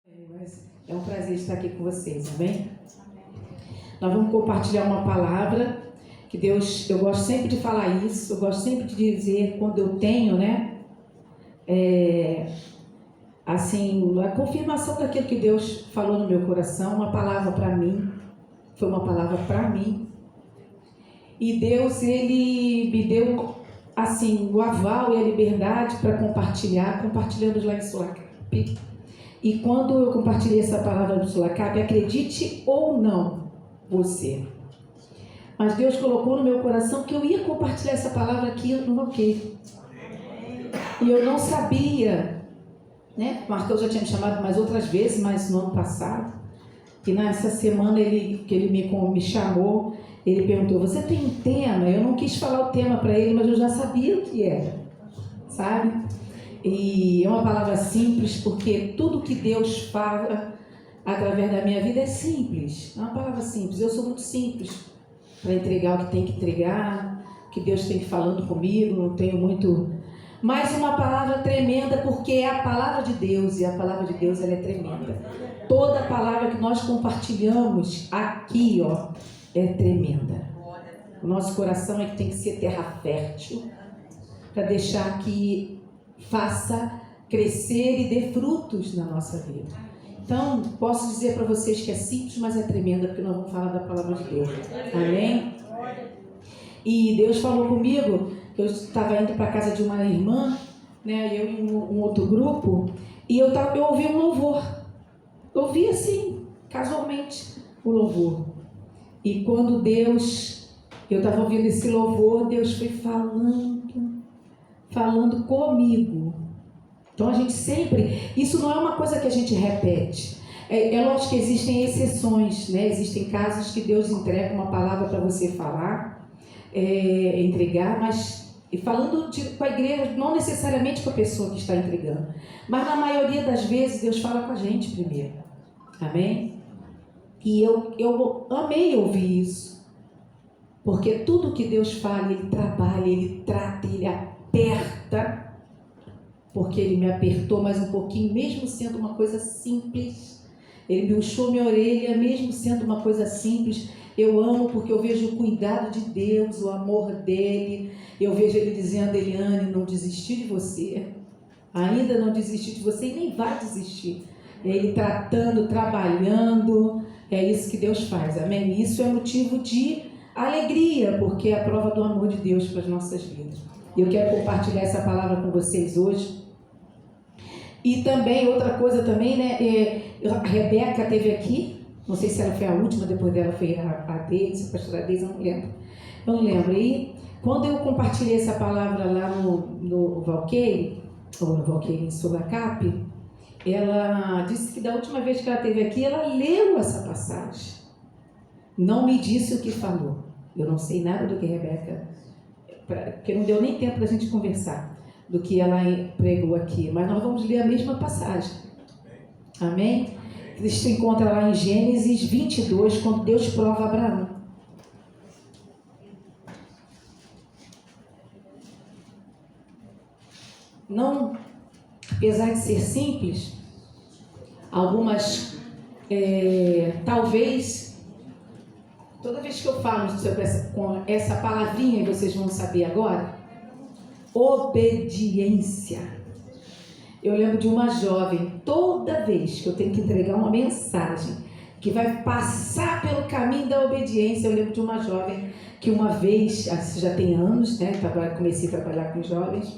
Mas é um prazer estar aqui com vocês, amém? Nós vamos compartilhar uma palavra que Deus, eu gosto sempre de falar isso, eu gosto sempre de dizer quando eu tenho, né? Assim, a confirmação daquilo que Deus falou no meu coração, uma palavra para mim, foi uma palavra para mim. E Deus, Ele me deu, assim, o aval e a liberdade para compartilhamos lá em Sulacap. E quando eu compartilhei essa palavra do Sulacap, acredite ou não, você. Mas Deus colocou no meu coração que eu ia compartilhar essa palavra aqui no Valqueire. E eu não sabia, né? O Marcão já tinha me chamado mais outras vezes, mas no ano passado. E nessa semana que ele me chamou, ele perguntou, você tem um tema? Eu não quis falar o tema para ele, mas eu já sabia o que era, sabe? E é uma palavra simples, porque tudo que Deus fala através da minha vida é simples. É uma palavra simples. Eu sou muito simples para entregar o que tem que entregar, o que Deus tem falando comigo, não tenho muito... Mas uma palavra tremenda, porque é a palavra de Deus, e a palavra de Deus ela é tremenda. Toda palavra que nós compartilhamos aqui, ó, é tremenda. O nosso coração é que tem que ser terra fértil, para deixar que faça crescer e dê frutos na nossa vida. Então, posso dizer para vocês que é simples, mas é tremenda, porque nós vamos falar da palavra de Deus. Amém? E Deus falou comigo, eu estava indo para a casa de uma irmã, né, eu e um outro grupo, e eu ouvi um louvor. Eu ouvi assim, casualmente, o louvor. E quando eu estava ouvindo esse louvor, Deus foi falando comigo. Então a gente sempre, isso não é uma coisa que a gente repete. É lógico que existem exceções, né? Existem casos que Deus entrega uma palavra para você falar, entregar, mas falando com a igreja, não necessariamente com a pessoa que está entregando. Mas na maioria das vezes Deus fala com a gente primeiro. Amém? E eu amei ouvir isso. Porque tudo que Deus fala, Ele trabalha, Ele trata, Ele aperta. Porque Ele me apertou mais um pouquinho, mesmo sendo uma coisa simples. Ele me puxou minha orelha, mesmo sendo uma coisa simples. Eu amo porque eu vejo o cuidado de Deus, o amor dEle. Eu vejo Ele dizendo, Eliane, não desisti de você. Ainda não desisti de você e nem vai desistir. Ele tratando, trabalhando. É isso que Deus faz, amém? Isso é motivo de alegria, porque é a prova do amor de Deus para as nossas vidas. E eu quero compartilhar essa palavra com vocês hoje. E também, outra coisa também, né? A Rebeca esteve aqui, não sei se ela foi a última, depois dela foi a Deise, a pastora Deise, eu não lembro. Eu não lembro. E quando eu compartilhei essa palavra lá no Valqueire, ou no Valqueire em Sulacap, ela disse que da última vez que ela esteve aqui, ela leu essa passagem. Não me disse o que falou. Eu não sei nada do que Rebeca, porque não deu nem tempo da gente conversar do que ela pregou aqui. Mas nós vamos ler a mesma passagem. Amém? Isso se encontra lá em Gênesis 22, quando Deus prova Abraão. Não, apesar de ser simples, algumas, talvez, toda vez que eu falo sobre com essa palavrinha, e vocês vão saber agora, obediência. Eu lembro de uma jovem, toda vez que eu tenho que entregar uma mensagem que vai passar pelo caminho da obediência, eu lembro de uma jovem que uma vez, já tem anos, né, agora comecei a trabalhar com jovens,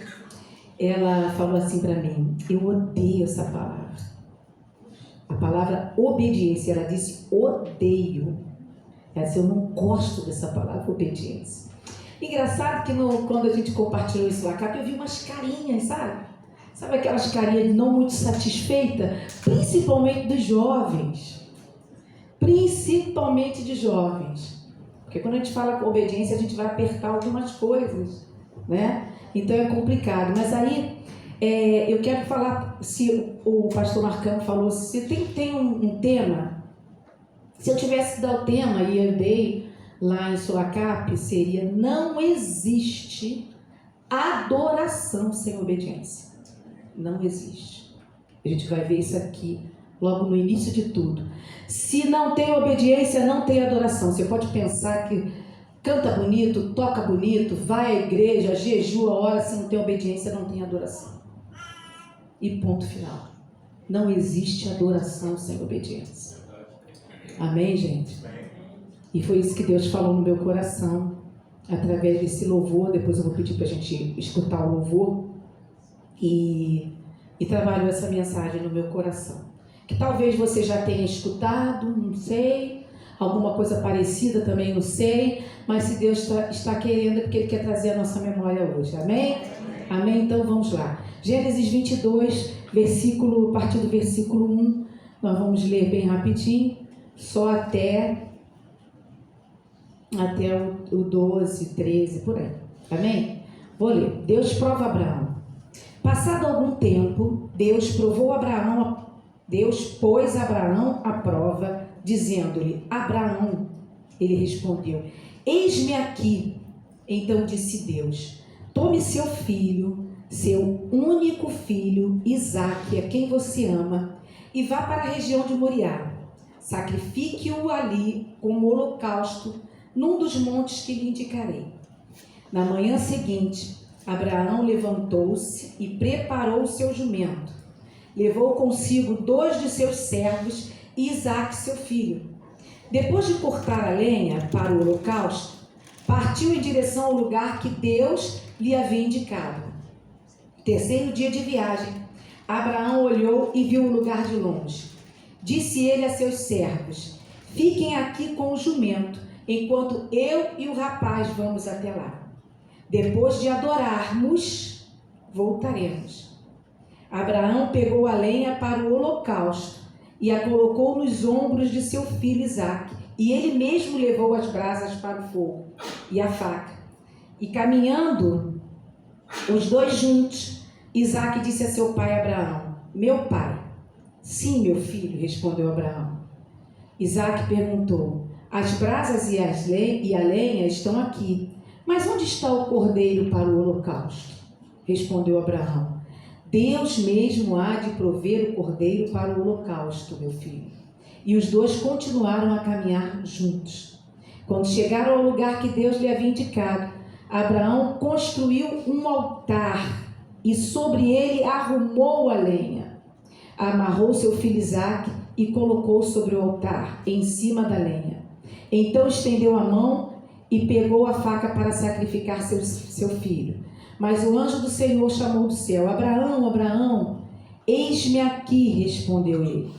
ela falou assim para mim, eu odeio essa palavra. A palavra obediência, ela disse odeio. Ela disse, eu não gosto dessa palavra obediência. Engraçado que quando a gente compartilhou isso lá, eu vi umas carinhas, sabe? Sabe aquelas carinhas não muito satisfeitas? Principalmente dos jovens. Principalmente de jovens. Porque quando a gente fala com obediência, a gente vai apertar algumas coisas, né? Então é complicado. Mas aí, eu quero falar, se o pastor Marcão falou, se tem um tema, se eu tivesse dado o tema e eu dei lá em Sulacap, seria não existe adoração sem obediência. Não existe. A gente vai ver isso aqui logo no início de tudo. Se não tem obediência, não tem adoração. Você pode pensar que canta bonito, toca bonito, vai à igreja, jejua, ora, se não tem obediência, não tem adoração. E ponto final. Não existe adoração sem obediência. Amém, gente? E foi isso que Deus falou no meu coração, através desse louvor. Depois eu vou pedir para a gente escutar o louvor. E trabalhou essa mensagem no meu coração. Que talvez você já tenha escutado, não sei, alguma coisa parecida também, não sei, mas se Deus está querendo, é porque Ele quer trazer a nossa memória hoje, amém? Amém? Então vamos lá. Gênesis 22, a partir do versículo 1, nós vamos ler bem rapidinho, só até o 12, 13, por aí, amém? Vou ler. Deus prova Abraão. Passado algum tempo, Deus pôs Abraão à prova, dizendo-lhe: Abraão. Ele respondeu: Eis-me aqui. Então disse Deus: Tome seu filho, seu único filho, Isaque, a quem você ama, e vá para a região de Moriá. Sacrifique-o ali como holocausto, num dos montes que lhe indicarei. Na manhã seguinte, Abraão levantou-se e preparou o seu jumento. Levou consigo 2 de seus servos e Isaque, seu filho. Depois de cortar a lenha para o holocausto, partiu em direção ao lugar que Deus lhe havia indicado. 3º dia de viagem, Abraão olhou e viu o lugar de longe. Disse ele a seus servos: Fiquem aqui com o jumento, enquanto eu e o rapaz vamos até lá. Depois de adorarmos, voltaremos. Abraão pegou a lenha para o holocausto e a colocou nos ombros de seu filho Isaque, e ele mesmo levou as brasas para o fogo e a faca. E caminhando os dois juntos, Isaque disse a seu pai Abraão: Meu pai. Sim, meu filho, respondeu Abraão. Isaque perguntou: As brasas e a lenha estão aqui, mas onde está o cordeiro para o holocausto? Respondeu Abraão: Deus mesmo há de prover o cordeiro para o holocausto, meu filho. E os dois continuaram a caminhar juntos. Quando chegaram ao lugar que Deus lhe havia indicado, Abraão construiu um altar e sobre ele arrumou a lenha. Amarrou seu filho Isaque e colocou sobre o altar, em cima da lenha. Então estendeu a mão e pegou a faca para sacrificar seu filho. Mas o anjo do Senhor chamou do céu: Abraão, Abraão. Eis-me aqui, respondeu ele.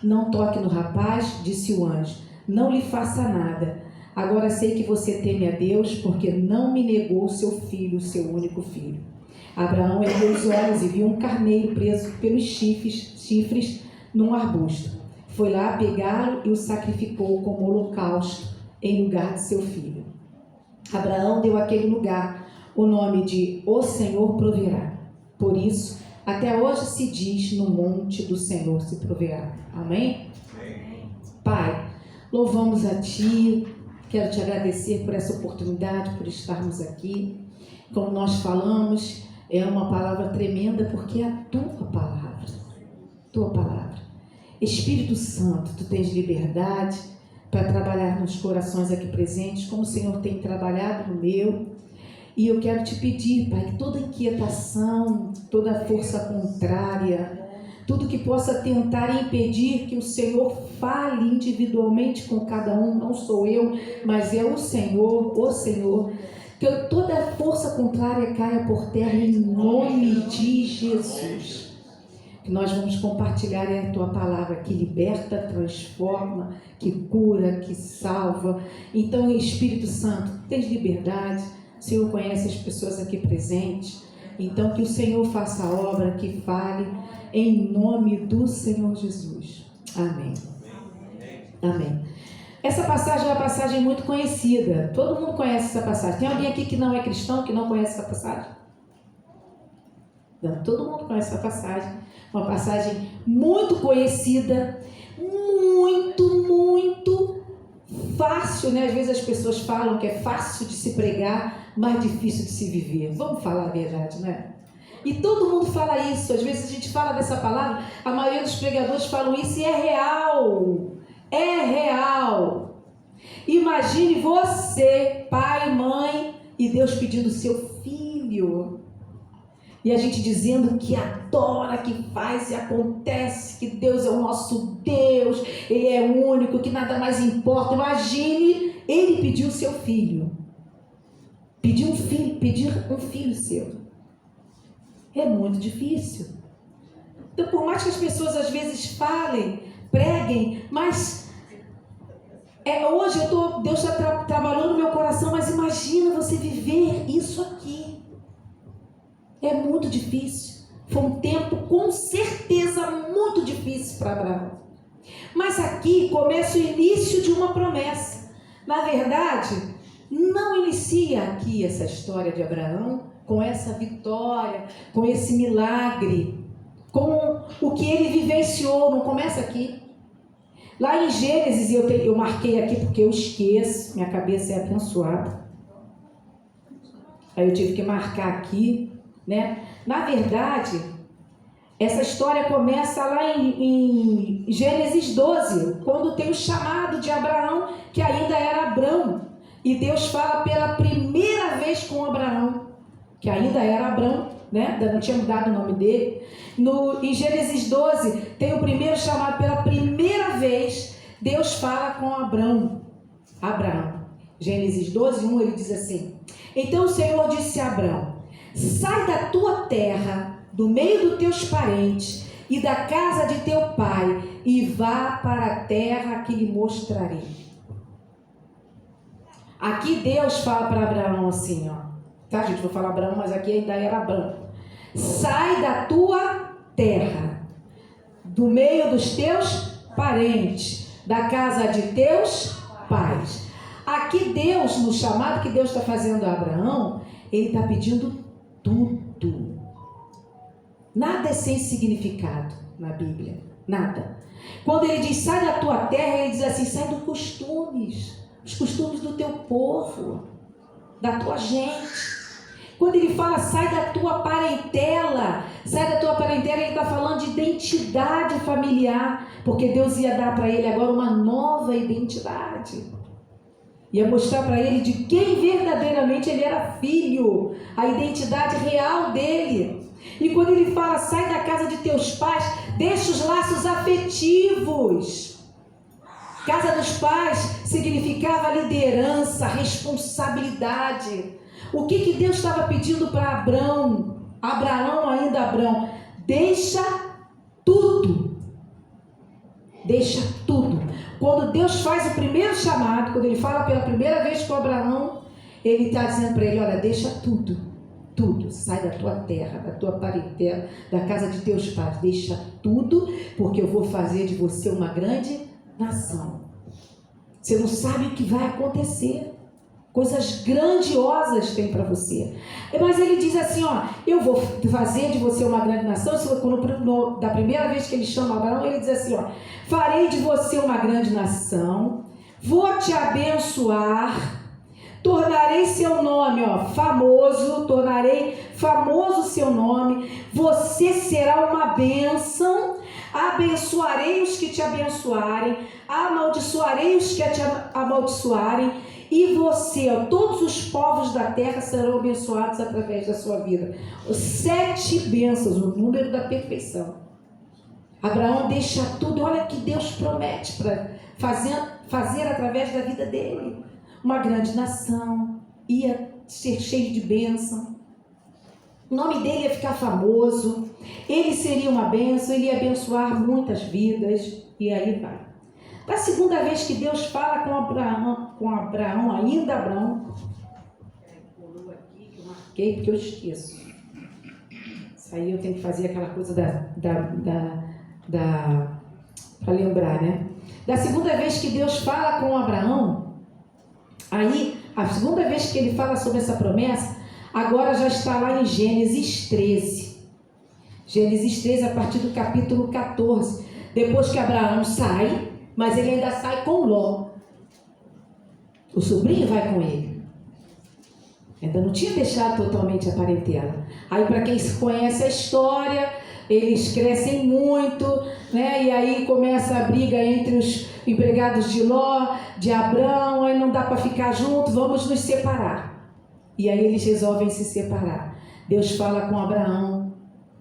Não toque no rapaz, disse o anjo, não lhe faça nada. Agora sei que você teme a Deus, porque não me negou seu filho, seu único filho. Abraão ergueu os olhos e viu um carneiro preso pelos chifres num arbusto. Foi lá pegá-lo e o sacrificou como holocausto em lugar de seu filho. Abraão deu àquele lugar o nome de O Senhor Proverá. Por isso, até hoje se diz: no monte do Senhor se proverá. Amém? Amém. Pai, louvamos a Ti. Quero Te agradecer por essa oportunidade, por estarmos aqui. Como nós falamos, é uma palavra tremenda, porque é a Tua palavra. Tua palavra. Espírito Santo, Tu tens liberdade para trabalhar nos corações aqui presentes, como o Senhor tem trabalhado no meu. E eu quero Te pedir, Pai, que toda inquietação, toda força contrária, tudo que possa tentar impedir que o Senhor fale individualmente com cada um, não sou eu, mas é o Senhor, que toda força contrária caia por terra em nome de Jesus. Que nós vamos compartilhar a Tua palavra, que liberta, transforma, que cura, que salva. Então, Espírito Santo, tens liberdade. O Senhor conhece as pessoas aqui presentes. Então, que o Senhor faça a obra, que fale, em nome do Senhor Jesus. Amém. Amém. Essa passagem é uma passagem muito conhecida. Todo mundo conhece essa passagem. Tem alguém aqui que não é cristão, que não conhece essa passagem? Não, todo mundo conhece essa passagem. Uma passagem muito conhecida, muito fácil, né? Às vezes as pessoas falam que é fácil de se pregar, mas difícil de se viver. Vamos falar a verdade, né? E todo mundo fala isso. Às vezes a gente fala dessa palavra, a maioria dos pregadores falam isso e é real. É real. Imagine você, pai, mãe, e Deus pedindo seu filho. E a gente dizendo que adora, que faz e acontece, que Deus é o nosso Deus, Ele é único, que nada mais importa. Imagine, Ele pediu seu filho. Pedir um filho seu. É muito difícil. Então, por mais que as pessoas às vezes falem, preguem, mas hoje Deus está trabalhando no meu coração, mas imagina você viver isso aqui. É muito difícil. Foi um tempo, com certeza, muito difícil para Abraão. Mas aqui começa o início de uma promessa. Na verdade, não inicia aqui essa história de Abraão com essa vitória, com esse milagre, com o que ele vivenciou. Não começa aqui. Lá em Gênesis, eu marquei aqui porque eu esqueço, minha cabeça é abençoada. Aí eu tive que marcar aqui, né? Na verdade, essa história começa lá em Gênesis 12, quando tem o chamado de Abraão, que ainda era Abrão. E Deus fala pela primeira vez com Abraão, que ainda era Abrão, né? Não tinha mudado o nome dele. Em Gênesis 12, tem o primeiro chamado pela primeira vez. Deus fala com Abraão. Gênesis 12, 1, ele diz assim: então o Senhor disse a Abraão: sai da tua terra, do meio dos teus parentes e da casa de teu pai, e vá para a terra que lhe mostrarei. Aqui Deus fala para Abraão assim, ó. Tá, gente? Vou falar Abraão, mas aqui ainda era Abraão. Sai da tua terra, do meio dos teus parentes, da casa de teus pais. Aqui Deus, no chamado que Deus está fazendo a Abraão, Ele está pedindo tudo. Nada é sem significado na Bíblia. Nada. Quando Ele diz sai da tua terra, Ele diz assim, sai dos costumes. Os costumes do teu povo, da tua gente. Quando ele fala sai da tua parentela, ele está falando de identidade familiar, porque Deus ia dar para ele agora uma nova identidade. Ia mostrar para ele de quem verdadeiramente ele era filho, a identidade real dele. E quando ele fala sai da casa de teus pais, deixa os laços afetivos. Casa dos pais significava liderança, responsabilidade. O que Deus estava pedindo para Abraão? Abraão, deixa tudo. Deixa tudo. Quando Deus faz o primeiro chamado, quando Ele fala pela primeira vez com Abraão, Ele está dizendo para ele, olha, deixa tudo. Tudo, sai da tua terra, da tua parentela, da casa de teus pais. Deixa tudo, porque eu vou fazer de você uma grande nação. Você não sabe o que vai acontecer. Coisas grandiosas tem para você. Mas ele diz assim, ó, eu vou fazer de você uma grande nação. Da primeira vez que ele chama Abraão, ele diz assim, ó, farei de você uma grande nação, vou te abençoar, tornarei seu nome, ó, tornarei famoso seu nome, você será uma bênção, abençoarei os que te abençoarem, amaldiçoarei os que te amaldiçoarem, e você, ó, todos os povos da terra serão abençoados através da sua vida. Os 7 bênçãos, o número da perfeição. Abraão deixa tudo, olha que Deus promete para fazer através da vida dele. Uma grande nação, ia ser cheio de bênção. O nome dele ia ficar famoso, ele seria uma bênção, ele ia abençoar muitas vidas, e aí vai. Da segunda vez que Deus fala com Abraão, ainda Abraão, colou aqui que eu marquei porque eu esqueço. Isso aí eu tenho que fazer aquela coisa para lembrar, né? Da segunda vez que Deus fala com Abraão, aí, a segunda vez que ele fala sobre essa promessa, agora já está lá em Gênesis 13. Gênesis 13, a partir do capítulo 14. Depois que Abraão sai, mas ele ainda sai com Ló. O sobrinho vai com ele. Ainda não tinha deixado totalmente a parentela. Aí, para quem conhece a história, eles crescem muito, né? E aí começa a briga entre os empregados de Ló, de Abrão, aí não dá para ficar junto, vamos nos separar. E aí eles resolvem se separar. Deus fala com Abraão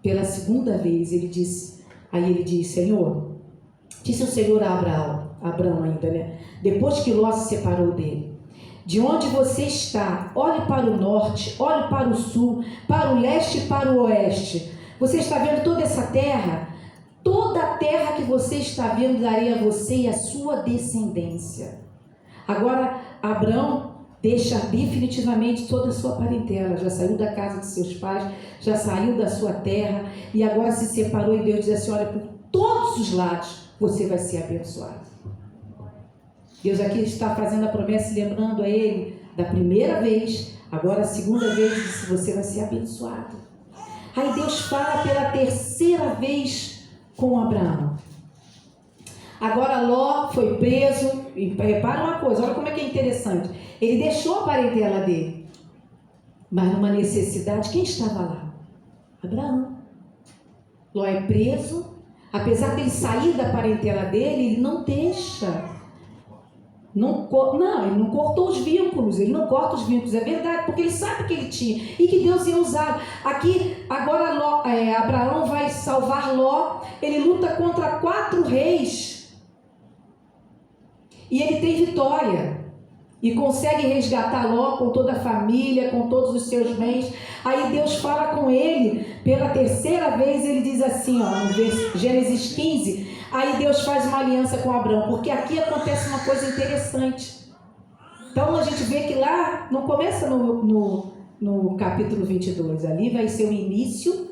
pela segunda vez, ele diz, Senhor, disse o Senhor a Abraão ainda, né? Depois que Ló se separou dele, de onde você está, olhe para o norte, olhe para o sul, para o leste e para o oeste. Você está vendo toda essa terra? Toda a terra que você está vendo darei a você e a sua descendência. Agora, Abraão deixa definitivamente toda a sua parentela. Já saiu da casa de seus pais, já saiu da sua terra e agora se separou e Deus diz assim, olha, por todos os lados você vai ser abençoado. Deus aqui está fazendo a promessa, lembrando a ele da primeira vez, agora a segunda vez, disse, você vai ser abençoado. Aí Deus fala pela terceira vez com Abraão. Agora Ló foi preso, e repara uma coisa, olha como é que é interessante. Ele deixou a parentela dele, mas numa necessidade, quem estava lá? Abraão. Ló é preso, apesar de ele sair da parentela dele, ele não deixa. Ele não cortou os vínculos, ele não corta os vínculos, é verdade, porque ele sabe que ele tinha e que Deus ia usar. Aqui, agora Abraão vai salvar Ló, ele luta contra 4 reis e ele tem vitória e consegue resgatar Ló com toda a família, com todos os seus bens. Aí Deus fala com ele pela terceira vez, ele diz assim, ó, no Gênesis 15, aí Deus faz uma aliança com Abraão, porque aqui acontece uma coisa interessante. Então a gente vê que lá, não começa no capítulo 22, ali vai ser o início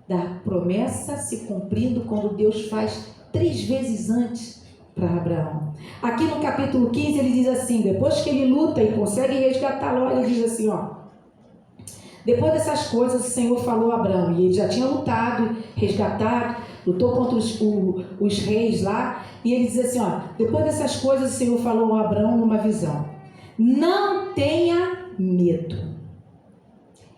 da promessa se cumprindo quando Deus faz 3 vezes antes para Abraão. Aqui no capítulo 15 ele diz assim, depois que ele luta e consegue resgatar Ló, ele diz assim, ó, depois dessas coisas o Senhor falou a Abraão, e ele já tinha lutado, resgatado, lutou contra os reis lá, e ele diz assim, ó, depois dessas coisas o Senhor falou a Abraão numa visão, não tenha medo,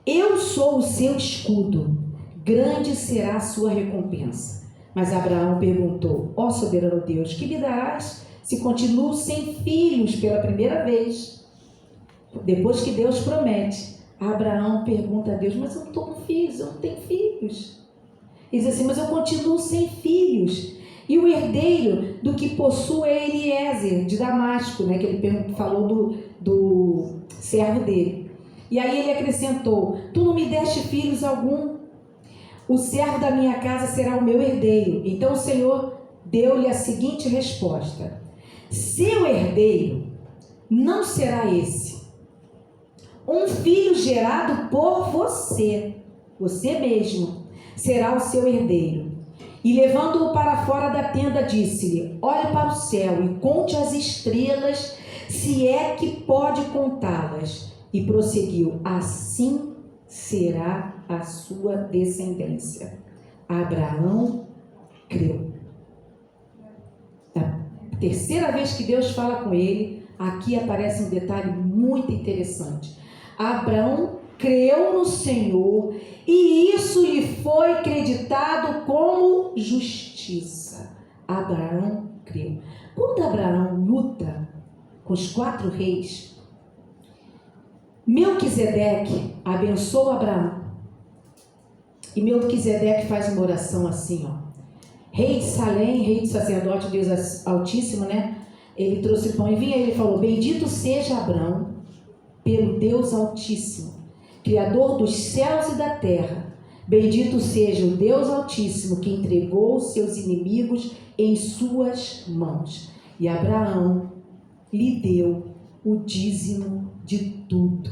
eu sou o seu escudo, grande será a sua recompensa. Mas Abraão perguntou, ó soberano Deus, que me darás se continuo sem filhos pela primeira vez? Depois que Deus promete, Abraão pergunta a Deus, mas eu não estou com filhos, eu não tenho filhos. Ele diz assim, mas eu continuo sem filhos. E o herdeiro do que possuo é Eliezer, de Damasco, né, que ele falou do servo dele. E aí ele acrescentou, tu não me deste filhos algum? O servo da minha casa será o meu herdeiro. Então o Senhor deu-lhe a seguinte resposta, seu herdeiro não será esse, um filho gerado por você mesmo, será o seu herdeiro. E levando-o para fora da tenda, disse-lhe, olhe para o céu e conte as estrelas, se é que pode contá-las. E prosseguiu, assim será a sua descendência. Abraão creu. A terceira vez que Deus fala com ele, aqui aparece um detalhe muito interessante. Abraão creu no Senhor e isso lhe foi creditado como justiça. Abraão creu. Quando Abraão luta com os 4 reis, Melquisedeque abençoa Abraão. E Melquisedeque faz uma oração assim, ó. Rei de Salém, rei de sacerdote, Deus Altíssimo, né? Ele trouxe pão e vinho, ele falou, bendito seja Abraão pelo Deus Altíssimo, Criador dos céus e da terra. Bendito seja o Deus Altíssimo que entregou os seus inimigos em suas mãos. E Abraão lhe deu o dízimo de tudo.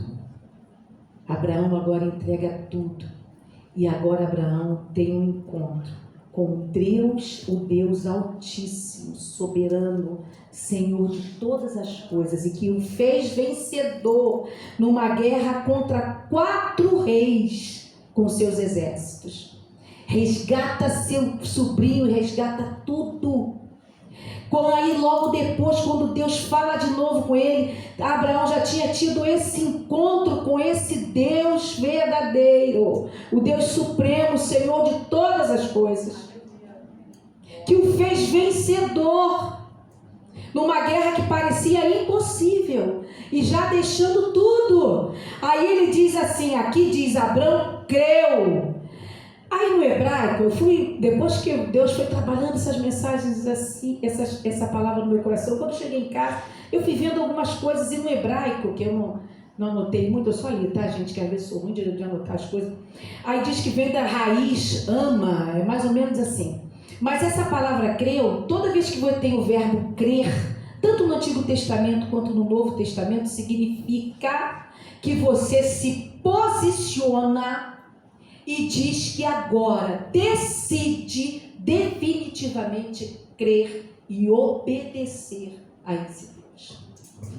Abraão agora entrega tudo. E agora Abraão tem um encontro com Deus, o Deus Altíssimo, soberano, Senhor de todas as coisas, e que o fez vencedor numa guerra contra 4 reis com seus exércitos. Resgata seu sobrinho, resgata tudo. Aí logo depois, quando Deus fala de novo com ele, Abraão já tinha tido esse encontro com esse Deus verdadeiro, o Deus supremo, o Senhor de todas as coisas, que o fez vencedor numa guerra que parecia impossível, e já deixando tudo. Aí ele diz assim, aqui diz, Abraão creu. Aí no hebraico, depois que Deus foi trabalhando essas mensagens assim, essa palavra no meu coração, quando eu cheguei em casa, eu fui vendo algumas coisas, e no hebraico, que eu não anotei muito, eu só li, tá, gente, que às vezes sou ruim de anotar as coisas. Aí diz que vem da raiz ama, é mais ou menos assim. Mas essa palavra creu, toda vez que você tem o verbo crer, tanto no Antigo Testamento quanto no Novo Testamento, significa que você se posiciona e diz que agora decide definitivamente crer e obedecer a esse Deus.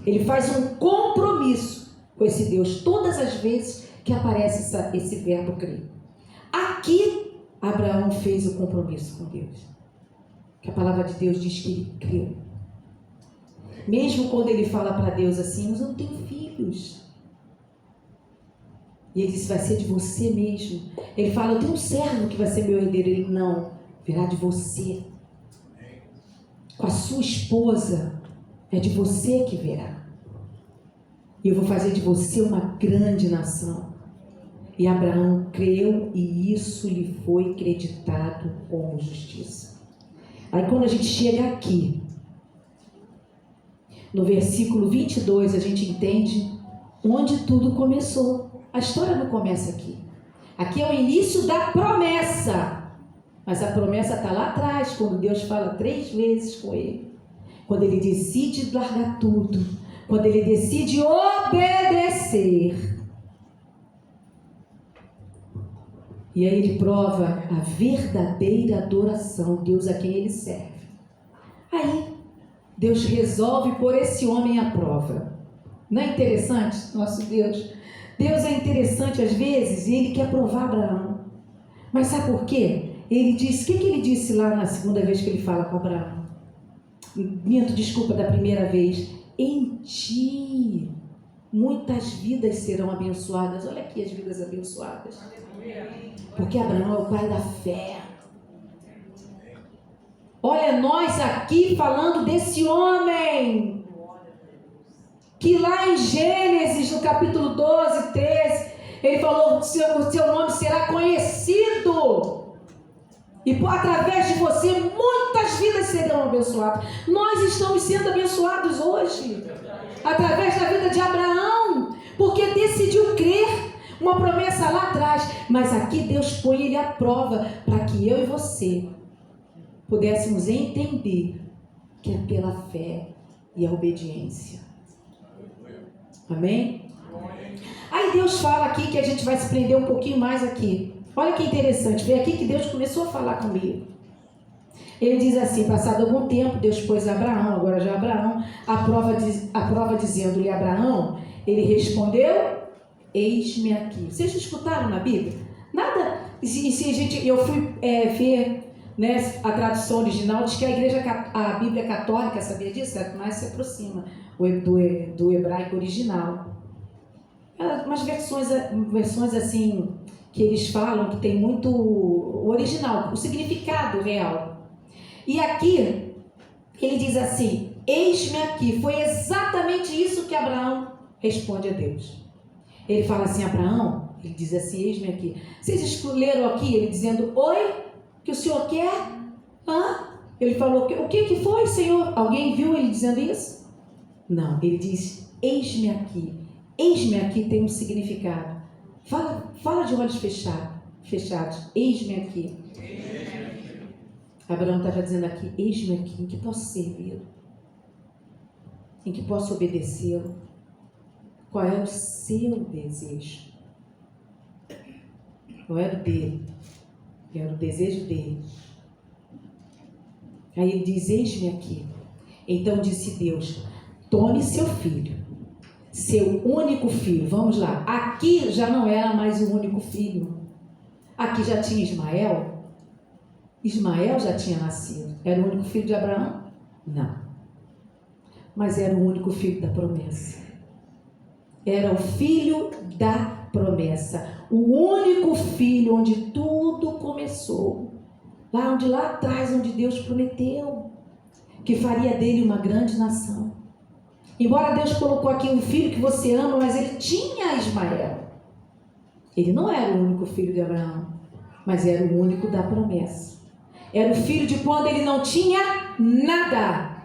Ele faz um compromisso com esse Deus todas as vezes que aparece esse verbo crer. Aqui, Abraão fez o compromisso com Deus. Que a palavra de Deus diz que ele creu. Mesmo quando ele fala para Deus assim, mas eu não tenho filhos. E ele disse, vai ser de você mesmo. Ele fala, eu tenho um servo que vai ser meu herdeiro. Ele, não, virá de você. Com a sua esposa, é de você que virá. E eu vou fazer de você uma grande nação. E Abraão creu e isso lhe foi creditado como justiça. Aí quando a gente chega aqui, no versículo 22, a gente entende onde tudo começou. A história não começa aqui. Aqui é o início da promessa. Mas a promessa está lá atrás, quando Deus fala 3 vezes com ele. Quando ele decide largar tudo. Quando ele decide obedecer. E aí ele prova a verdadeira adoração, Deus a quem ele serve. Aí Deus resolve pôr esse homem à prova. Não é interessante? Nosso Deus. Deus é interessante às vezes e ele quer provar Abraão. Mas sabe por quê? Ele diz, o que ele disse lá na segunda vez que ele fala com Abraão? Desculpa, da primeira vez. Em ti muitas vidas serão abençoadas. Olha aqui as vidas abençoadas. Porque Abraão é o pai da fé. Olha nós aqui falando desse homem que lá em Gênesis, no capítulo 12, 13, ele falou, o seu nome será conhecido. E através de você, muitas vidas serão abençoadas. Nós estamos sendo abençoados hoje. Através da vida de Abraão. Porque decidiu crer. Uma promessa lá atrás. Mas aqui Deus põe ele à prova. Para que eu e você pudéssemos entender que é pela fé e a obediência. Amém? Aí Deus fala aqui que a gente vai se prender um pouquinho mais aqui. Olha que interessante, vem aqui que Deus começou a falar comigo. Ele diz assim, passado algum tempo, Deus pôs Abraão, agora já Abraão, a prova dizendo-lhe Abraão, ele respondeu, eis-me aqui. Vocês escutaram na Bíblia? Nada, eu fui ver, né, a tradução original, diz que a Bíblia católica, sabia disso? É que mais se aproxima do hebraico original. Umas versões assim, que eles falam que tem muito original, o significado real. E aqui, ele diz assim, eis-me aqui. Foi exatamente isso que Abraão responde a Deus. Ele fala assim, Abraão, ele diz assim, eis-me aqui. Vocês leram aqui ele dizendo, oi, que o senhor quer? Ele falou, o que foi, Senhor? Alguém viu ele dizendo isso? Não, ele diz, eis-me aqui. Eis-me aqui tem um significado. Fala de olhos fechados. Eis-me aqui. Abraão estava dizendo aqui, eis-me aqui, em que posso servi-lo? Em que posso obedecê-lo? Qual é o seu desejo? Qual era o dele? Era o desejo dele. Aí ele diz, eis-me aqui. Então disse Deus, tome seu filho, seu único filho. Vamos lá. Aqui já não era mais o único filho. Aqui já tinha Ismael. Ismael já tinha nascido. Era o único filho de Abraão? Não. Mas era o único filho da promessa. Era o filho da promessa. O único filho onde tudo começou. Lá atrás, onde Deus prometeu que faria dele uma grande nação. Embora Deus colocou aqui um filho que você ama, mas ele tinha Ismael. Ele não era o único filho de Abraão, mas era o único da promessa. Era o filho de quando ele não tinha nada.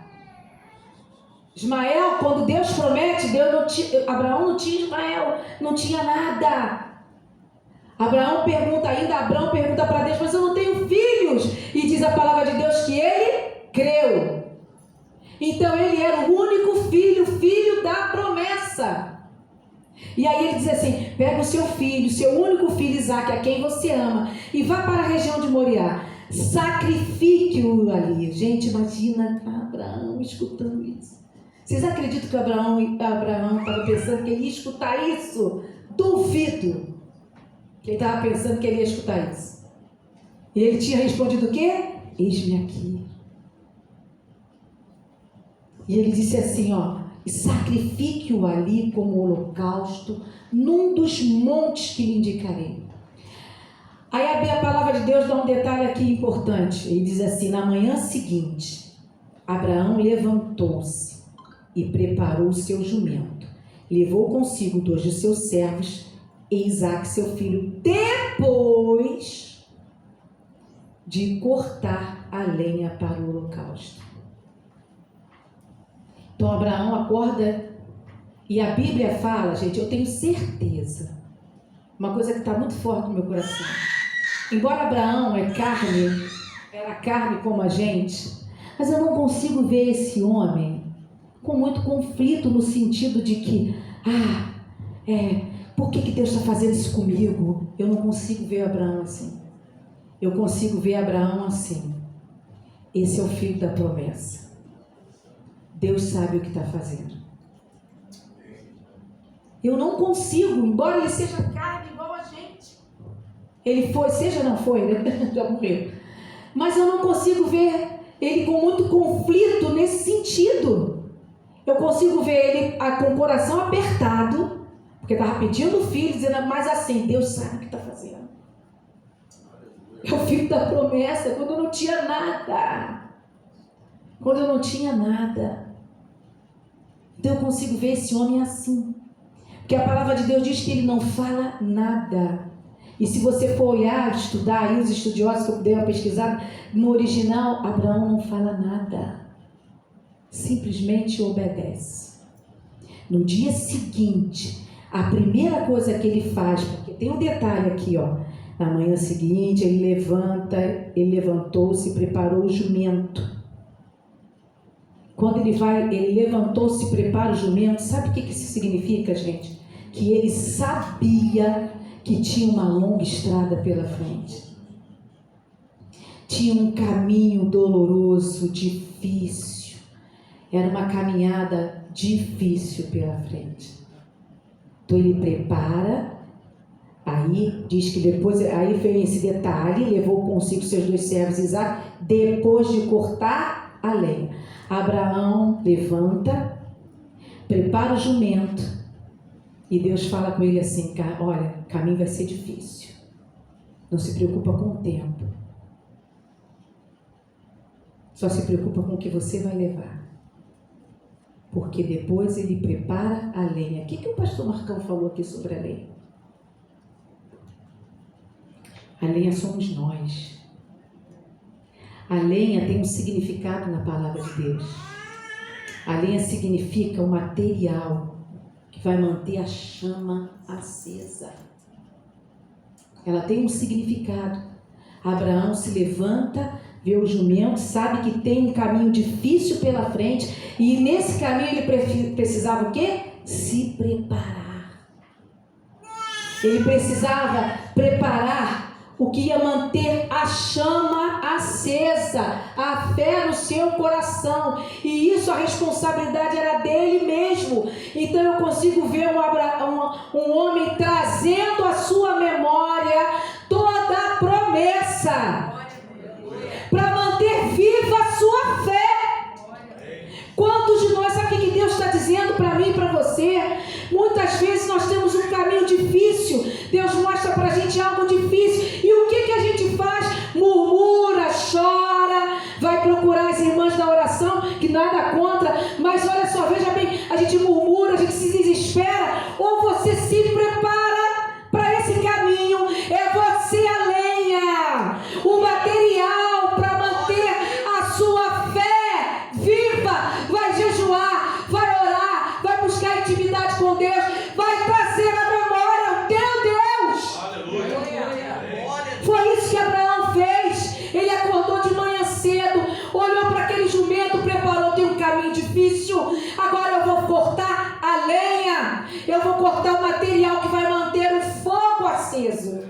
Ismael, quando Deus promete, Abraão não tinha Ismael, não tinha nada. Abraão pergunta para Deus, mas eu não tenho filhos. E diz a palavra de Deus que ele creu. Então ele era o único filho da promessa. E aí ele diz assim: pega o seu filho, seu único filho Isaque, a quem você ama, e vá para a região de Moriá. Sacrifique-o ali. Gente, imagina Abraão escutando isso. Vocês acreditam que Abraão estava pensando que ele ia escutar isso? Duvido que ele estava pensando que ele ia escutar isso. E ele tinha respondido o quê? Eis-me aqui. E ele disse assim, sacrifique-o ali como holocausto num dos montes que lhe indicarei. Aí a palavra de Deus dá um detalhe aqui importante. Ele diz assim: na manhã seguinte, Abraão levantou-se e preparou o seu jumento. Levou consigo 2 de seus servos e Isaque, seu filho, depois de cortar a lenha para o holocausto. Então Abraão acorda e a Bíblia fala, gente, eu tenho certeza, uma coisa que está muito forte no meu coração. Embora Abraão era carne como a gente, mas eu não consigo ver esse homem com muito conflito no sentido de que, por que Deus está fazendo isso comigo? Eu não consigo ver Abraão assim. Eu consigo ver Abraão assim. Esse é o filho da promessa. Deus sabe o que está fazendo. Eu não consigo, embora ele seja carne igual a gente. Ele foi, seja não foi, né? Já morreu. Mas eu não consigo ver ele com muito conflito nesse sentido. Eu consigo ver ele com o coração apertado, porque estava pedindo o filho, dizendo, mas assim, Deus sabe o que está fazendo. É o filho da promessa, quando eu não tinha nada. Quando eu não tinha nada. Então eu consigo ver esse homem assim. Porque a palavra de Deus diz que ele não fala nada. E se você for olhar, estudar aí, os estudiosos que eu dei uma pesquisada, no original, Abraão não fala nada. Simplesmente obedece. No dia seguinte, a primeira coisa que ele faz, porque tem um detalhe aqui, na manhã seguinte, ele levantou-se e preparou o jumento. Quando ele levantou-se e prepara o jumento, sabe o que isso significa, gente? Que ele sabia que tinha uma longa estrada pela frente. Tinha um caminho doloroso, difícil. Era uma caminhada difícil pela frente. Então ele prepara, aí diz que depois, aí vem esse detalhe, levou consigo seus 2 servos Isaque, depois de cortar a lenha. Abraão levanta, prepara o jumento e Deus fala com ele assim, olha, o caminho vai ser difícil, não se preocupa com o tempo, só se preocupa com o que você vai levar, porque depois ele prepara a lenha. O que o pastor Marcão falou aqui sobre a lenha? A lenha somos nós. A lenha tem um significado na palavra de Deus. A lenha significa o material que vai manter a chama acesa. Ela tem um significado. Abraão se levanta, vê o jumento, sabe que tem um caminho difícil pela frente e nesse caminho ele precisava o quê? Se preparar. Ele precisava preparar o que ia manter a chama acesa, a fé no seu coração. E isso, a responsabilidade era dele mesmo. Então eu consigo ver um homem trazendo à sua memória toda a promessa para manter viva a sua fé. gente algo difícil. E o que a gente faz? Murmura, chora, vai procurar as irmãs da oração, que nada contra, mas olha só, veja bem, a gente murmura, a gente se desespera, ou você se prepara para esse caminho, é você a lenha, o material para manter a sua fé viva, vai jejuar, vai orar, vai buscar intimidade com Deus, vai trazer à memória o teu Deus. Aleluia. Foi isso que Abraão fez. Ele acordou de manhã cedo, olhou para aquele jumento, preparou, tem um caminho difícil, agora eu vou cortar a lenha, eu vou cortar o material que vai manter o fogo aceso.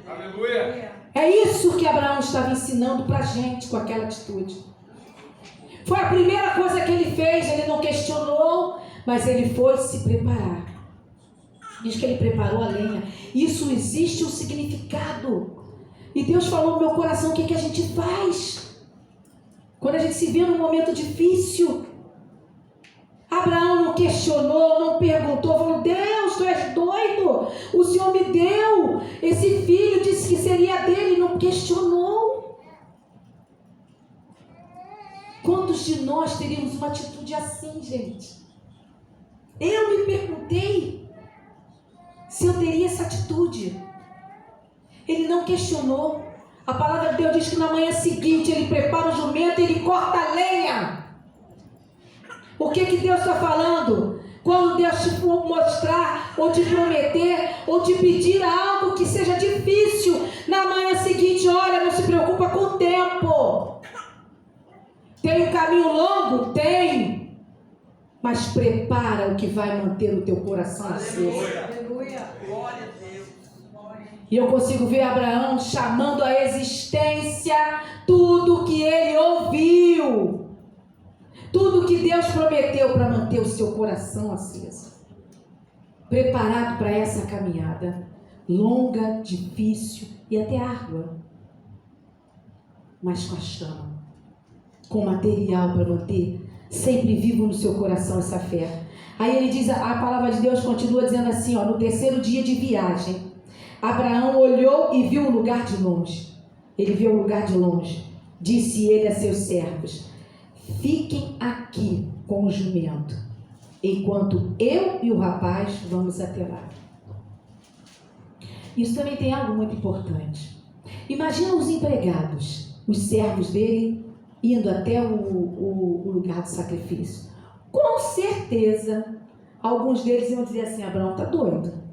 Aleluia. É isso que Abraão estava ensinando para a gente com aquela atitude. Foi a primeira coisa que ele fez, ele não questionou, mas ele foi se preparar. Diz que ele preparou a lenha. Isso existe um significado. E Deus falou no meu coração o que a gente faz quando a gente se vê num momento difícil. Abraão não questionou, não perguntou, falou: Deus, tu és doido, o Senhor me deu esse filho, disse que seria dele, não questionou. Quantos de nós teríamos uma atitude assim, gente? Eu me perguntei se eu teria essa atitude. Ele não questionou. A palavra de Deus diz que na manhã seguinte ele prepara o jumento e ele corta a lenha. O que Deus está falando? Quando Deus te mostrar, ou te prometer, ou te pedir algo que seja difícil, na manhã seguinte, olha, não se preocupa com o tempo. Tem um caminho longo? Tem. Mas prepara o que vai manter o teu coração aceso. Aleluia. Glória a Deus. E eu consigo ver Abraão chamando à existência tudo que ele ouviu. Tudo que Deus prometeu para manter o seu coração aceso. Preparado para essa caminhada. Longa, difícil e até árdua. Mas com a chama. Com material para manter sempre vivo no seu coração essa fé. Aí ele diz, a palavra de Deus continua dizendo assim, no terceiro dia de viagem, Abraão olhou e viu o lugar de longe. Ele viu o lugar de longe. Disse ele a seus servos: fiquem aqui com o jumento, enquanto eu e o rapaz vamos até lá. Isso também tem algo muito importante. Imagina os empregados, os servos dele, indo até o lugar do sacrifício. Com certeza, alguns deles iam dizer assim: Abraão está doido.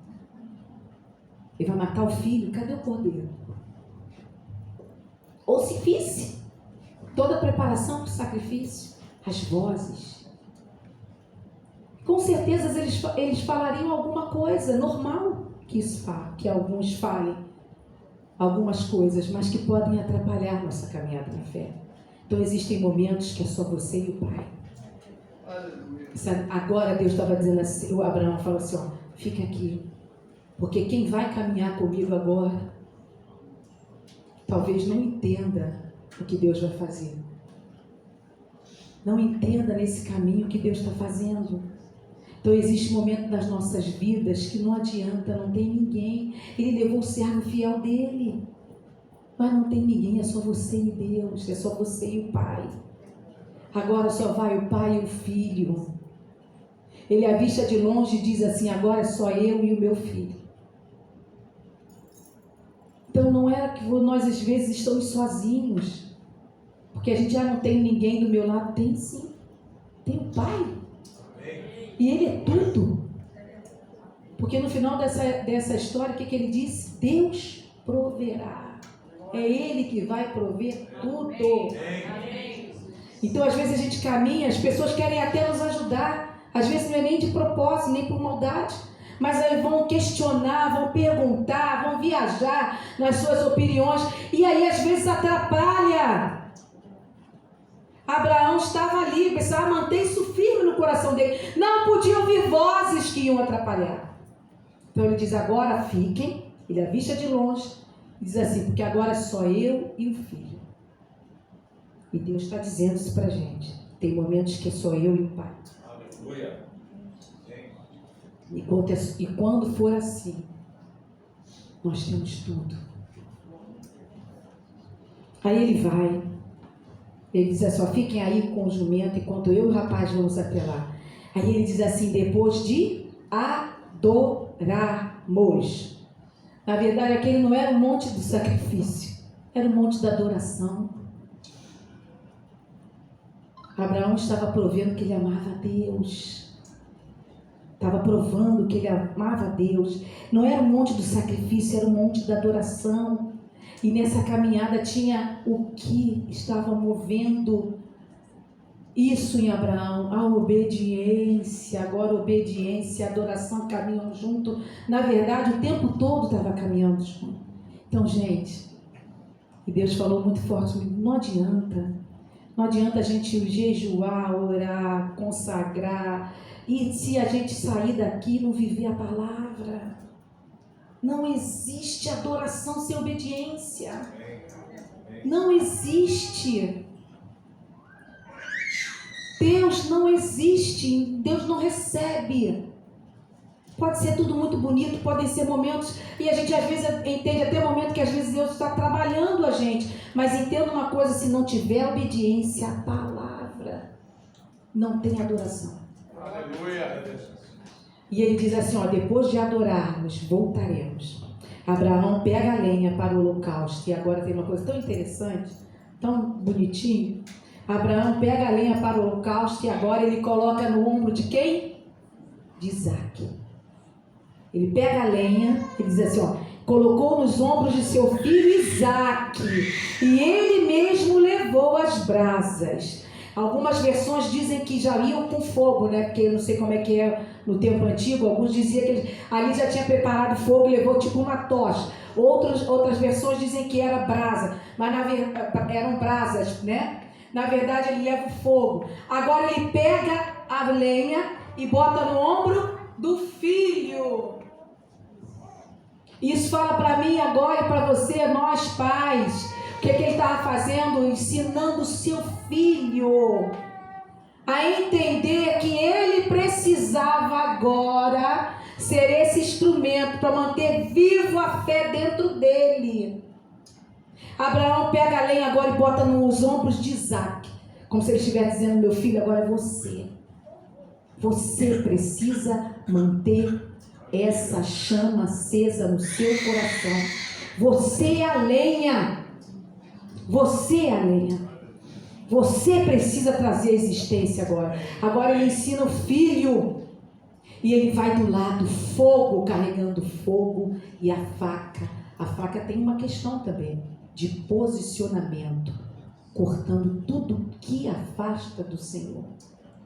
Ele vai matar o filho, cadê o cordeiro? Ou se visse toda a preparação para o sacrifício, as vozes. Com certeza eles falariam alguma coisa, normal que alguns falem algumas coisas, mas que podem atrapalhar nossa caminhada na fé. Então existem momentos que é só você e o Pai. Agora Deus estava dizendo assim, o Abraão falou assim, fica aqui, porque quem vai caminhar comigo agora, talvez não entenda o que Deus vai fazer. Não entenda nesse caminho o que Deus está fazendo. Então existe um momento das nossas vidas que não adianta, não tem ninguém. Ele levou o servo fiel dele. Mas não tem ninguém, é só você e Deus, é só você e o Pai. Agora só vai o Pai e o Filho. Ele avista de longe e diz assim, agora é só eu e o meu filho. Então não é que nós às vezes estamos sozinhos, porque a gente já não tem ninguém do meu lado. Tem sim, tem o Pai. E Ele é tudo. Porque no final dessa história, o que ele disse? Deus proverá. É Ele que vai prover tudo. Então às vezes a gente caminha, as pessoas querem até nos ajudar. Às vezes não é nem de propósito, nem por maldade. Mas aí vão questionar, vão perguntar, vão viajar nas suas opiniões. E aí às vezes atrapalha. Abraão estava ali, precisava manter isso firme no coração dele. Não podia ouvir vozes que iam atrapalhar. Então ele diz, agora fiquem. Ele avista de longe. Diz assim, porque agora é só eu e o filho. E Deus está dizendo isso para a gente. Tem momentos que é só eu e o Pai. Aleluia. E quando for assim, nós temos tudo. Aí ele vai, ele diz assim, fiquem aí com o jumento enquanto eu e o rapaz vamos até lá. Aí ele diz assim, depois de adorarmos. Na verdade, aquele não era o monte do sacrifício, era o monte da adoração. Abraão estava provando que ele amava a Deus. Estava provando que ele amava a Deus. Não era o monte do sacrifício, era o monte da adoração. E nessa caminhada tinha o que estava movendo isso em Abraão, a obediência. Agora obediência e adoração caminham junto. Na verdade, o tempo todo estava caminhando junto. Então, gente, e Deus falou muito forte comigo, não adianta a gente jejuar, orar, consagrar, e se a gente sair daqui e não viver a palavra. Não existe adoração sem obediência. Não existe. Deus não existe, Deus não recebe. Pode ser tudo muito bonito, podem ser momentos, e a gente às vezes entende até o momento que às vezes Deus está trabalhando a gente, mas entenda uma coisa, se não tiver obediência à palavra, não tem adoração. Aleluia. E ele diz assim, depois de adorarmos, voltaremos. Abraão pega a lenha para o holocausto, e agora tem uma coisa tão interessante, tão bonitinho. Abraão pega a lenha para o holocausto e agora ele coloca no ombro de quem? De Isaque. Ele pega a lenha, ele diz assim, colocou nos ombros de seu filho Isaque, e ele mesmo levou as brasas. Algumas versões dizem que já iam com fogo, né? Porque eu não sei como é que é no tempo antigo. Alguns diziam que ele ali já tinha preparado fogo e levou tipo uma tocha. Outras versões dizem que era brasa, mas eram brasas, né? Na verdade ele leva o fogo. Agora ele pega a lenha e bota no ombro do filho. Isso fala para mim agora e para você, nós pais. O que ele estava fazendo? Ensinando o seu filho a entender que ele precisava agora ser esse instrumento para manter vivo a fé dentro dele. Abraão pega a lenha agora e bota nos ombros de Isaque, como se ele estivesse dizendo, meu filho, agora é você. Você precisa manter essa chama acesa no seu coração. Você é a lenha. Você é a lenha. Você precisa trazer a existência agora. Agora ele ensina o filho. E ele vai do lado, fogo, carregando fogo e a faca. A faca tem uma questão também de posicionamento, cortando tudo que afasta do Senhor.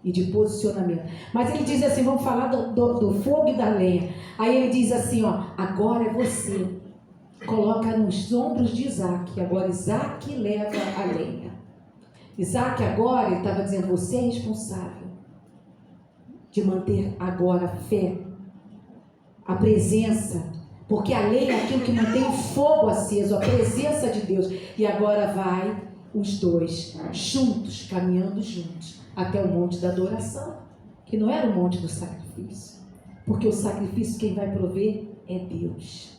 E de posicionamento. Mas ele diz assim, vamos falar do fogo e da lenha. Aí ele diz assim, agora é você. Coloca nos ombros de Isaque. Agora Isaque leva a lenha. Isaque agora, ele estava dizendo, você é responsável de manter agora a fé, a presença, porque a lenha é aquilo que mantém o fogo aceso, a presença de Deus. E agora vai os dois juntos, caminhando juntos, até o monte da adoração, que não era o monte do sacrifício, porque o sacrifício quem vai prover é Deus.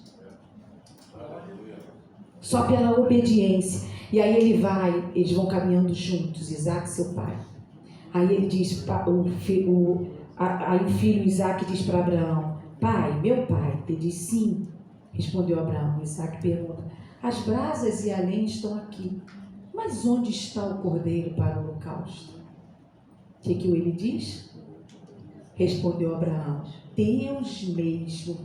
Só pela obediência. E aí eles vão caminhando juntos, Isaque e seu pai. Aí ele diz, aí o filho Isaque diz para Abraão, pai, meu pai. Ele diz, sim, respondeu Abraão. Isaque pergunta, as brasas e a lenha estão aqui, mas onde está o cordeiro para o holocausto? O que ele diz? Respondeu Abraão, Deus mesmo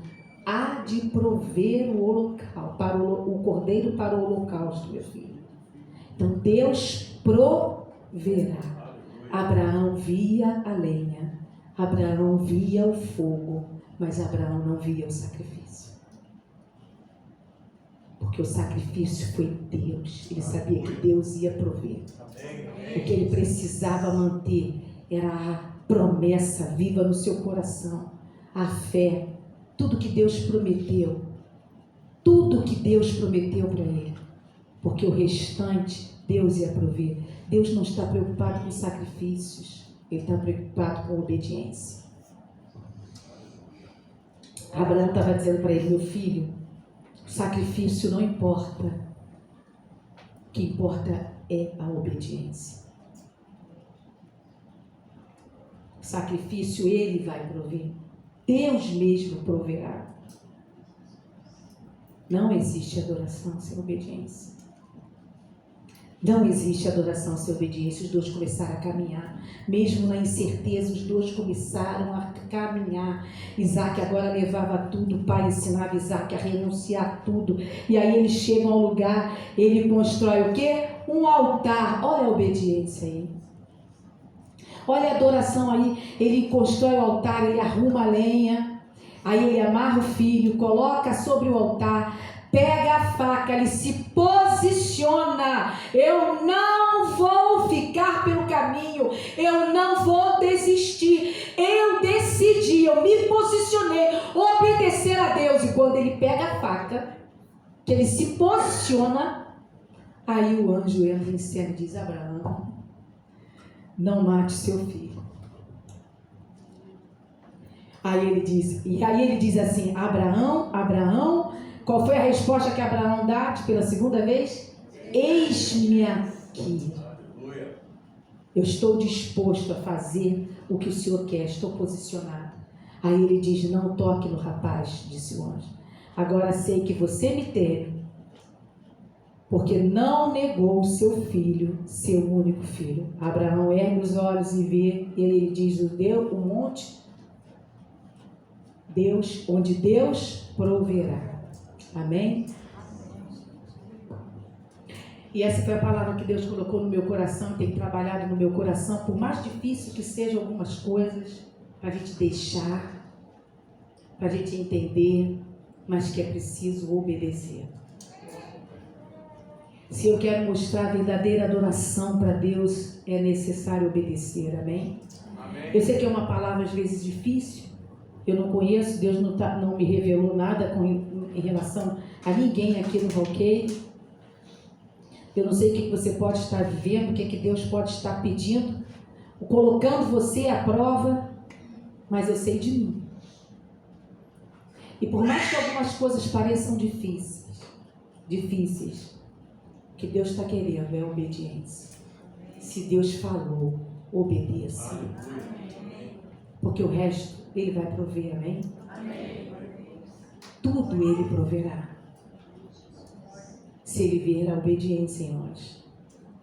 há de prover o holocausto, o cordeiro para o holocausto, meu filho. Então Deus proverá. Abraão via a lenha, Abraão via o fogo, mas Abraão não via o sacrifício. Porque o sacrifício foi Deus. Ele sabia que Deus ia prover. O que ele precisava manter era a promessa viva no seu coração, a fé, tudo que Deus prometeu, para ele, porque o restante Deus ia prover. Deus não está preocupado com sacrifícios, ele está preocupado com obediência. Abraão estava dizendo para ele: meu filho, o sacrifício não importa. O que importa é a obediência. O sacrifício ele vai prover. Deus mesmo proverá. Não existe adoração sem obediência. Não existe adoração sem obediência. Os dois começaram a caminhar. Mesmo na incerteza, os dois começaram a caminhar. Isaac agora levava tudo. O pai ensinava Isaac a renunciar tudo. E aí eles chegam ao lugar. Ele constrói o quê? Um altar. Olha a obediência aí. Olha a adoração aí. Ele constrói o altar, ele arruma a lenha. Aí ele amarra o filho, coloca sobre o altar, pega a faca, ele se posiciona. Eu não vou ficar pelo caminho, eu não vou desistir. Eu decidi, eu me posicionei, obedecer a Deus. E quando ele pega a faca, que ele se posiciona, aí o anjo entra em cena e diz: Abraão, não mate seu filho. Aí ele diz assim: Abraão, Abraão. Qual foi a resposta que Abraão dá pela segunda vez? Eis-me aqui. Eu estou disposto a fazer o que o Senhor quer, estou posicionado. Aí ele diz: não toque no rapaz, disse o anjo. Agora sei que você me teme, porque não negou o seu filho, seu único filho. Abraão ergue os olhos e vê, e ele diz: o monte, Deus, onde Deus proverá. Amém? E essa foi a palavra que Deus colocou no meu coração, tem trabalhado no meu coração, por mais difícil que sejam algumas coisas, para a gente deixar, para a gente entender, mas que é preciso obedecer. Se eu quero mostrar a verdadeira adoração para Deus, é necessário obedecer, amém? Eu sei que é uma palavra às vezes difícil, eu não conheço, Deus não me revelou nada em relação a ninguém aqui no Valqueire. Eu não sei o que você pode estar vivendo, o que Deus pode estar pedindo, colocando você à prova, mas eu sei de mim. E por mais que algumas coisas pareçam difíceis, o que Deus está querendo é obediência. Se Deus falou, obedeça. Porque o resto Ele vai prover, amém? Tudo Ele proverá. Se Ele ver a obediência em nós.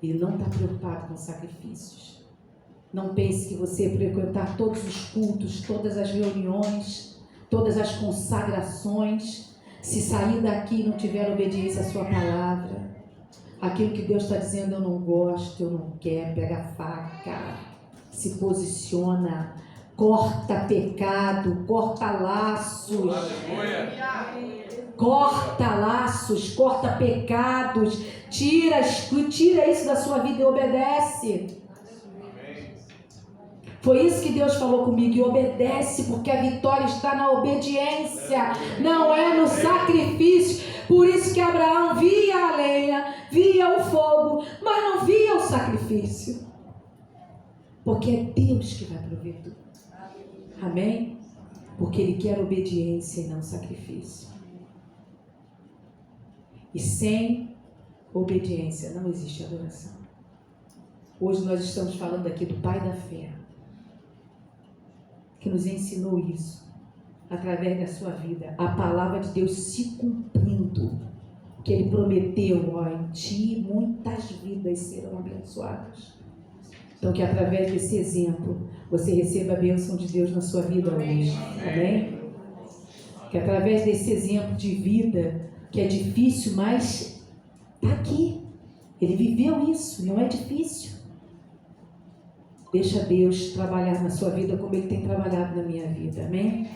Ele não está preocupado com sacrifícios. Não pense que você frequentar todos os cultos, todas as reuniões, todas as consagrações, se sair daqui e não tiver obediência à sua palavra, aquilo que Deus está dizendo: eu não gosto, eu não quero, pega a faca, se posiciona, corta pecado, corta laços, corta pecados, tira isso da sua vida e obedece. Foi isso que Deus falou comigo: e obedece, porque a vitória está na obediência, não é no sacrifício. Por isso que Abraão via a lenha, via o fogo, mas não via o sacrifício, porque é Deus que vai prover tudo. Amém? Porque Ele quer obediência e não sacrifício. E sem obediência não existe adoração. Hoje nós estamos falando aqui do Pai da Fé, que nos ensinou isso através da sua vida, a palavra de Deus se cumprindo, que Ele prometeu: ó, em ti muitas vidas serão abençoadas. Então, que através desse exemplo você receba a bênção de Deus na sua vida hoje. Amém? Que através desse exemplo de vida, que é difícil, mas está aqui. Ele viveu isso, não é difícil. Deixa Deus trabalhar na sua vida como Ele tem trabalhado na minha vida. Amém?